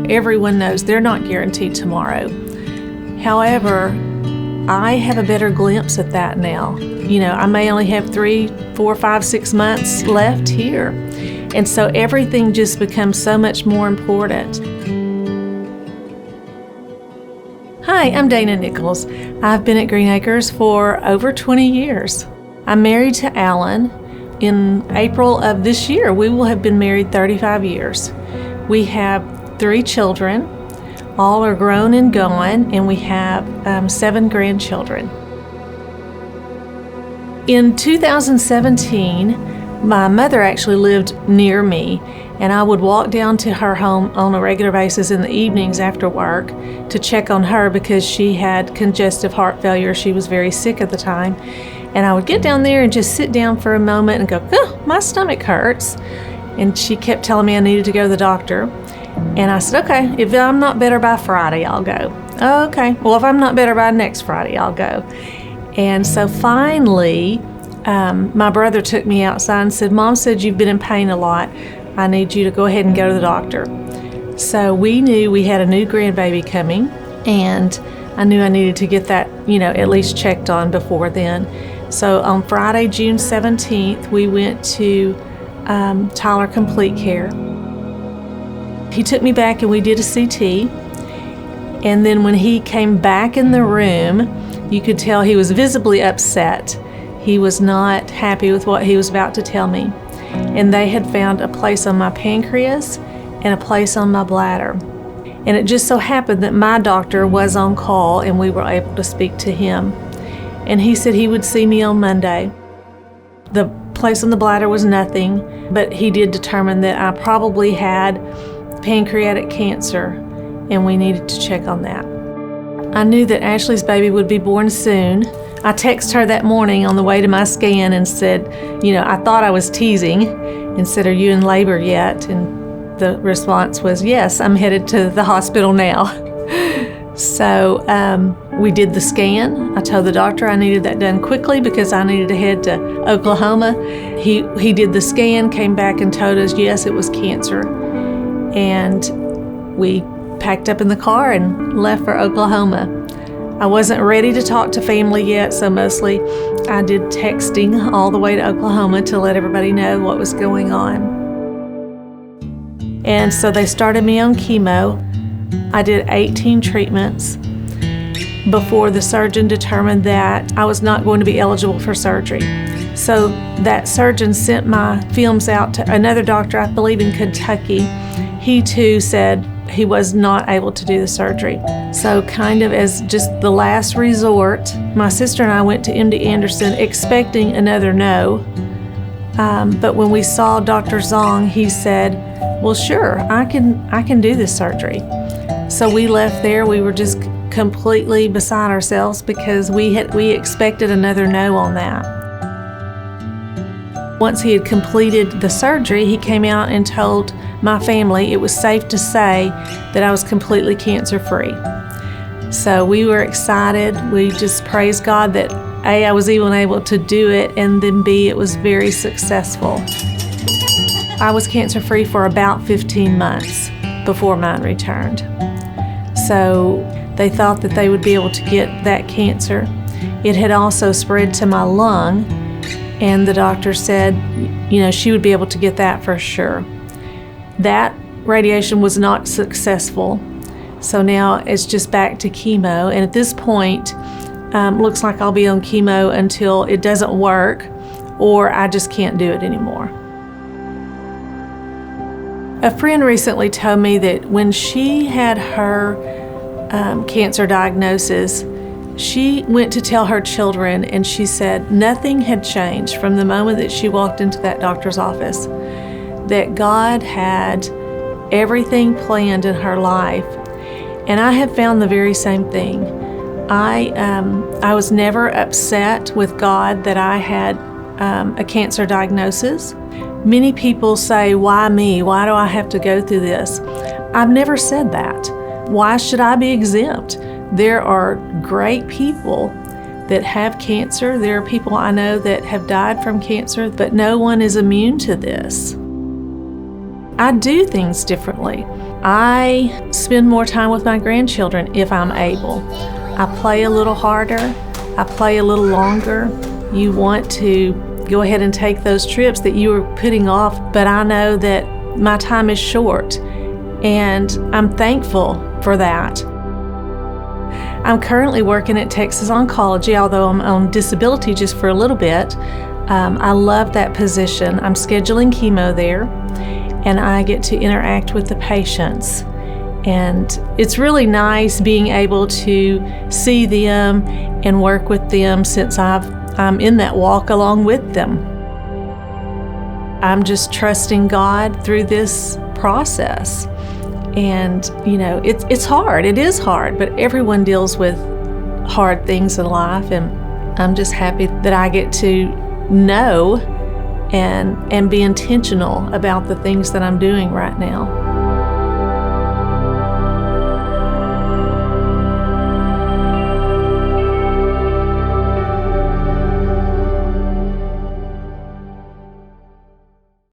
everyone knows they're not guaranteed tomorrow. However, I have a better glimpse at that now. I may only have 3, 4, 5, 6 months left here. And so everything just becomes so much more important. Hi, I'm Dana Nichols. I've been at Green Acres for over 20 years. I'm married to Alan. In April of this year, we will have been married 35 years. We have 3 children. All are grown and gone, and we have 7 grandchildren. In 2017, my mother actually lived near me, and I would walk down to her home on a regular basis in the evenings after work to check on her because she had congestive heart failure. She was very sick at the time. And I would get down there and just sit down for a moment and go, oh, my stomach hurts. And she kept telling me I needed to go to the doctor. And I said, okay, if I'm not better by Friday, I'll go. Okay, well, if I'm not better by next Friday, I'll go. And so finally, my brother took me outside and said, Mom said you've been in pain a lot. I need you to go ahead and go to the doctor. So we knew we had a new grandbaby coming, and I knew I needed to get that, at least checked on before then. So on Friday, June 17th, we went to Tyler Complete Care. He took me back and we did a CT. And then when he came back in the room, you could tell he was visibly upset. He was not happy with what he was about to tell me. And they had found a place on my pancreas and a place on my bladder. And it just so happened that my doctor was on call and we were able to speak to him. And he said he would see me on Monday. The place on the bladder was nothing, but he did determine that I probably had pancreatic cancer and we needed to check on that. I knew that Ashley's baby would be born soon. I texted her that morning on the way to my scan and said, I thought I was teasing and said, are you in labor yet? And the response was, yes, I'm headed to the hospital now. So we did the scan. I told the doctor I needed that done quickly because I needed to head to Oklahoma. He did the scan, came back and told us, yes, it was cancer. And we packed up in the car and left for Oklahoma. I wasn't ready to talk to family yet, so mostly I did texting all the way to Oklahoma to let everybody know what was going on. And so they started me on chemo. I did 18 treatments before the surgeon determined that I was not going to be eligible for surgery. So that surgeon sent my films out to another doctor, I believe in Kentucky. He too said he was not able to do the surgery. So kind of as just the last resort, my sister and I went to MD Anderson expecting another no. But when we saw Dr. Zong, he said, well, sure, I can do this surgery. So we left there. We were just completely beside ourselves because we expected another no on that. Once he had completed the surgery, he came out and told my family it was safe to say that I was completely cancer-free. So we were excited. We just praised God that A, I was even able to do it, and then B, it was very successful. I was cancer-free for about 15 months before mine returned. So they thought that they would be able to get that cancer. It had also spread to my lung, and the doctor said, she would be able to get that for sure. That radiation was not successful, so now it's just back to chemo. And at this point, looks like I'll be on chemo until it doesn't work or I just can't do it anymore. A friend recently told me that when she had her cancer diagnosis, she went to tell her children, and she said nothing had changed from the moment that she walked into that doctor's office, that God had everything planned in her life. And I have found the very same thing. I was never upset with God that I had a cancer diagnosis. Many people say, why me? Why do I have to go through this? I've never said that. Why should I be exempt? There are great people that have cancer. There are people I know that have died from cancer, but no one is immune to this. I do things differently. I spend more time with my grandchildren if I'm able. I play a little harder. I play a little longer. You want to go ahead and take those trips that you were putting off, but I know that my time is short, and I'm thankful for that. I'm currently working at Texas Oncology, although I'm on disability just for a little bit. I love that position. I'm scheduling chemo there, and I get to interact with the patients. And it's really nice being able to see them and work with them since I'm in that walk along with them. I'm just trusting God through this process. And, it's hard. It is hard, but everyone deals with hard things in life. And I'm just happy that I get to know and be intentional about the things that I'm doing right now.